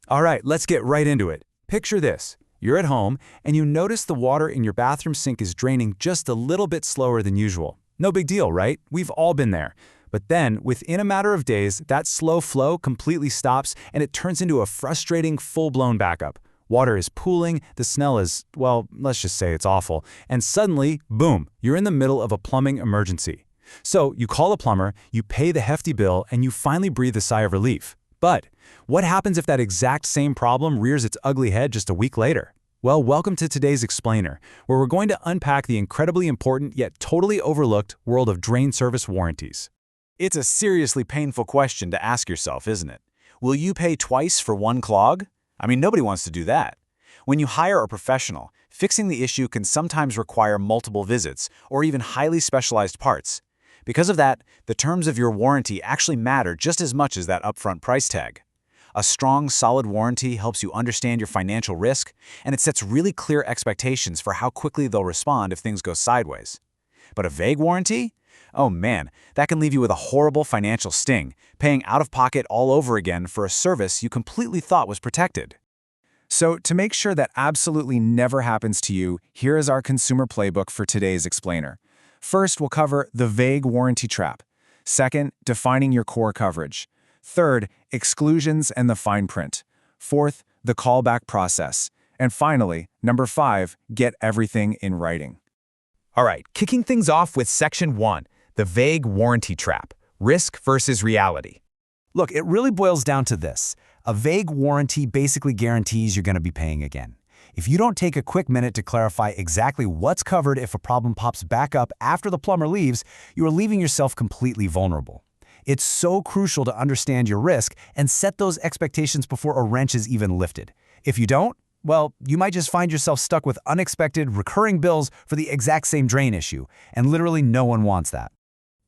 All right, let's get right into it. Picture this. You're at home, and you notice the water in your bathroom sink is draining just a little bit slower than usual. No big deal, right? We've all been there. But then, within a matter of days, that slow flow completely stops, and it turns into a frustrating, full-blown backup. Water is pooling, the smell is, well, let's just say it's awful, and suddenly, boom, you're in the middle of a plumbing emergency. So you call a plumber, you pay the hefty bill, and you finally breathe a sigh of relief. But what happens if that exact same problem rears its ugly head just a week later? Well, welcome to today's Explainer, where we're going to unpack the incredibly important yet totally overlooked world of drain service warranties. It's a seriously painful question to ask yourself, isn't it? Will you pay twice for one clog? I mean, nobody wants to do that. When you hire a professional, fixing the issue can sometimes require multiple visits or even highly specialized parts. Because of that, the terms of your warranty actually matter just as much as that upfront price tag. A strong, solid warranty helps you understand your financial risk, and it sets really clear expectations for how quickly they'll respond if things go sideways. But a vague warranty? Oh man, that can leave you with a horrible financial sting, paying out of pocket all over again for a service you completely thought was protected. So, to make sure that absolutely never happens to you, here is our consumer playbook for today's Explainer. First, we'll cover the vague warranty trap. Second, defining your core coverage. Third, exclusions and the fine print. Fourth, the callback process. And finally, number 5, get everything in writing. All right, kicking things off with Section 1, the vague warranty trap, risk versus reality. Look, it really boils down to this. A vague warranty basically guarantees you're going to be paying again. If you don't take a quick minute to clarify exactly what's covered if a problem pops back up after the plumber leaves, you are leaving yourself completely vulnerable. It's so crucial to understand your risk and set those expectations before a wrench is even lifted. If you don't, well, you might just find yourself stuck with unexpected, recurring bills for the exact same drain issue, and literally no one wants that.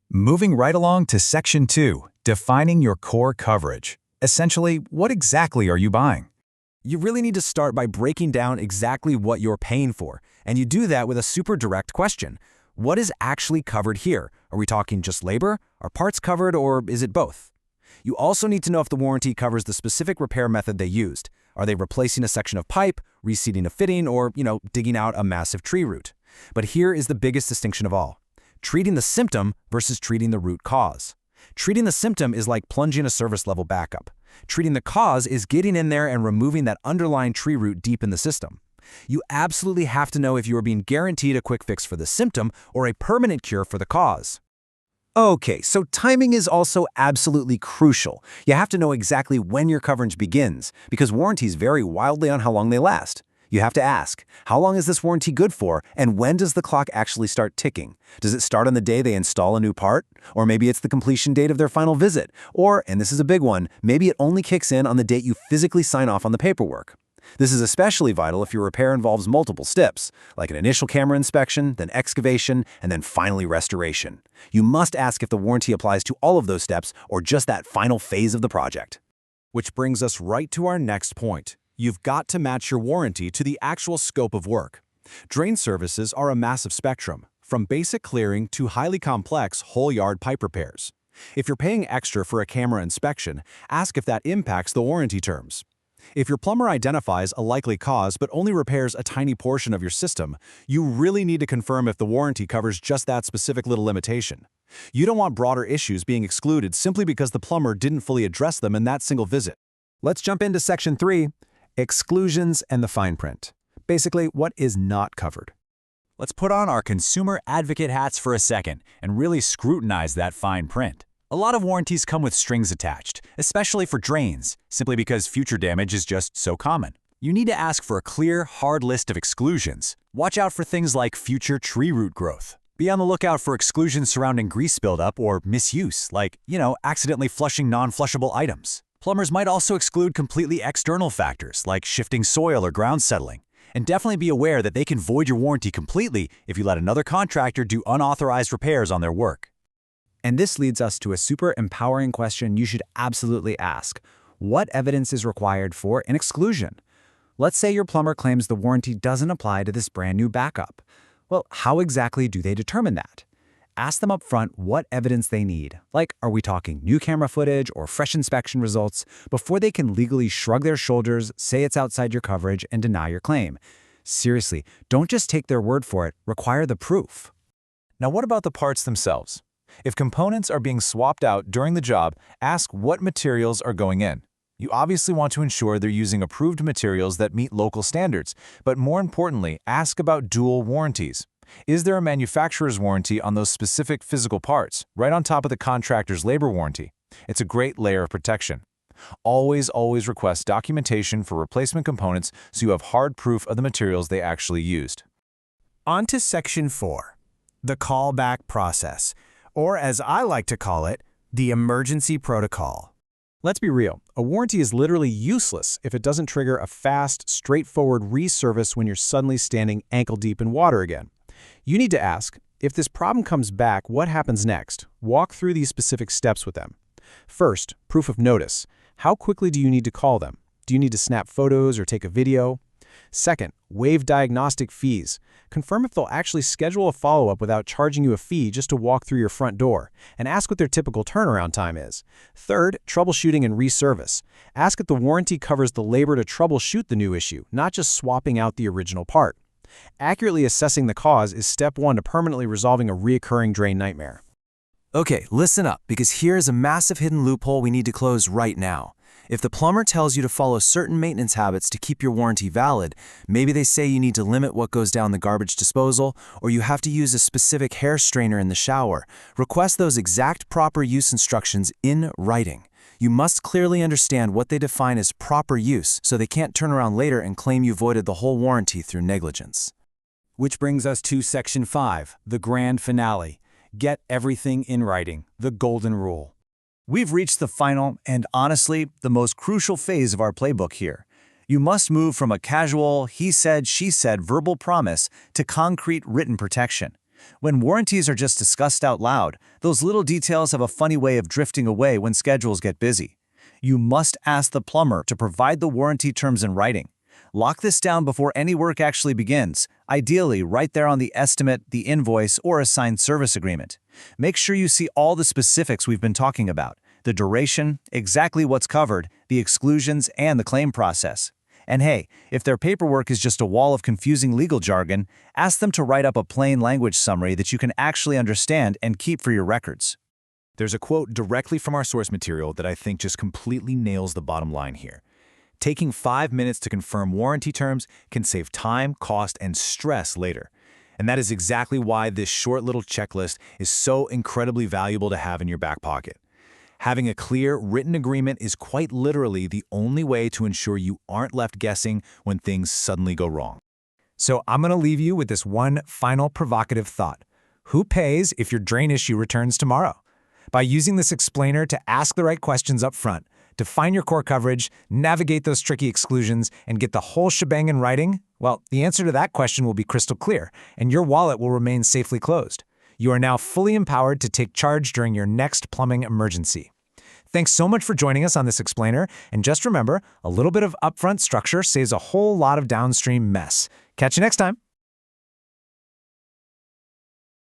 Moving right along to Section 2, defining your core coverage. Essentially, what exactly are you buying? You really need to start by breaking down exactly what you're paying for, and you do that with a super direct question. What is actually covered here? Are we talking just labor? Are parts covered, or is it both? You also need to know if the warranty covers the specific repair method they used. Are they replacing a section of pipe, reseating a fitting, or, digging out a massive tree root? But here is the biggest distinction of all. Treating the symptom versus treating the root cause. Treating the symptom is like plunging a service level backup. Treating the cause is getting in there and removing that underlying tree root deep in the system. You absolutely have to know if you are being guaranteed a quick fix for the symptom or a permanent cure for the cause. Okay, so timing is also absolutely crucial. You have to know exactly when your coverage begins, because warranties vary wildly on how long they last. You have to ask, how long is this warranty good for, and when does the clock actually start ticking? Does it start on the day they install a new part? Or maybe it's the completion date of their final visit. Or, and this is a big one, maybe it only kicks in on the date you physically sign off on the paperwork. This is especially vital if your repair involves multiple steps, like an initial camera inspection, then excavation, and then finally restoration. You must ask if the warranty applies to all of those steps or just that final phase of the project. Which brings us right to our next point. You've got to match your warranty to the actual scope of work. Drain services are a massive spectrum, from basic clearing to highly complex whole-yard pipe repairs. If you're paying extra for a camera inspection, ask if that impacts the warranty terms. If your plumber identifies a likely cause but only repairs a tiny portion of your system, you really need to confirm if the warranty covers just that specific little limitation. You don't want broader issues being excluded simply because the plumber didn't fully address them in that single visit. Let's jump into Section 3, exclusions and the fine print. Basically, what is not covered. Let's put on our consumer advocate hats for a second and really scrutinize that fine print. A lot of warranties come with strings attached, especially for drains, simply because future damage is just so common. You need to ask for a clear, hard list of exclusions. Watch out for things like future tree root growth. Be on the lookout for exclusions surrounding grease buildup or misuse, like, accidentally flushing non-flushable items. Plumbers might also exclude completely external factors, like shifting soil or ground settling. And definitely be aware that they can void your warranty completely if you let another contractor do unauthorized repairs on their work. And this leads us to a super empowering question you should absolutely ask. What evidence is required for an exclusion? Let's say your plumber claims the warranty doesn't apply to this brand new backup. Well, how exactly do they determine that? Ask them up front what evidence they need, like are we talking new camera footage or fresh inspection results, before they can legally shrug their shoulders, say it's outside your coverage, and deny your claim. Seriously, don't just take their word for it, require the proof. Now what about the parts themselves? If components are being swapped out during the job, ask what materials are going in. You obviously want to ensure they're using approved materials that meet local standards, but more importantly, ask about dual warranties. Is there a manufacturer's warranty on those specific physical parts, right on top of the contractor's labor warranty? It's a great layer of protection. Always request documentation for replacement components so you have hard proof of the materials they actually used. On to Section 4, the callback process, or as I like to call it, the emergency protocol. Let's be real, a warranty is literally useless if it doesn't trigger a fast, straightforward reservice when you're suddenly standing ankle-deep in water again. You need to ask, if this problem comes back, what happens next? Walk through these specific steps with them. First, proof of notice. How quickly do you need to call them? Do you need to snap photos or take a video? Second, waive diagnostic fees. Confirm if they'll actually schedule a follow-up without charging you a fee just to walk through your front door, and ask what their typical turnaround time is. Third, troubleshooting and reservice. Ask if the warranty covers the labor to troubleshoot the new issue, not just swapping out the original part. Accurately assessing the cause is step 1 to permanently resolving a recurring drain nightmare. Okay, listen up, because here's a massive hidden loophole we need to close right now. If the plumber tells you to follow certain maintenance habits to keep your warranty valid, maybe they say you need to limit what goes down the garbage disposal, or you have to use a specific hair strainer in the shower, request those exact proper use instructions in writing. You must clearly understand what they define as proper use so they can't turn around later and claim you voided the whole warranty through negligence. Which brings us to Section 5, the grand finale. Get everything in writing, the golden rule. We've reached the final and, honestly, the most crucial phase of our playbook here. You must move from a casual, he said, she said verbal promise to concrete written protection. When warranties are just discussed out loud, those little details have a funny way of drifting away when schedules get busy. You must ask the plumber to provide the warranty terms in writing. Lock this down before any work actually begins, ideally right there on the estimate, the invoice, or a signed service agreement. Make sure you see all the specifics we've been talking about, the duration, exactly what's covered, the exclusions, and the claim process. And hey, if their paperwork is just a wall of confusing legal jargon, ask them to write up a plain language summary that you can actually understand and keep for your records. There's a quote directly from our source material that I think just completely nails the bottom line here. Taking 5 minutes to confirm warranty terms can save time, cost, and stress later. And that is exactly why this short little checklist is so incredibly valuable to have in your back pocket. Having a clear, written agreement is quite literally the only way to ensure you aren't left guessing when things suddenly go wrong. So I'm going to leave you with this one final provocative thought. Who pays if your drain issue returns tomorrow? By using this explainer to ask the right questions up front, define your core coverage, navigate those tricky exclusions, and get the whole shebang in writing, well, the answer to that question will be crystal clear, and your wallet will remain safely closed. You are now fully empowered to take charge during your next plumbing emergency. Thanks so much for joining us on this explainer, and just remember, a little bit of upfront structure saves a whole lot of downstream mess. Catch you next time.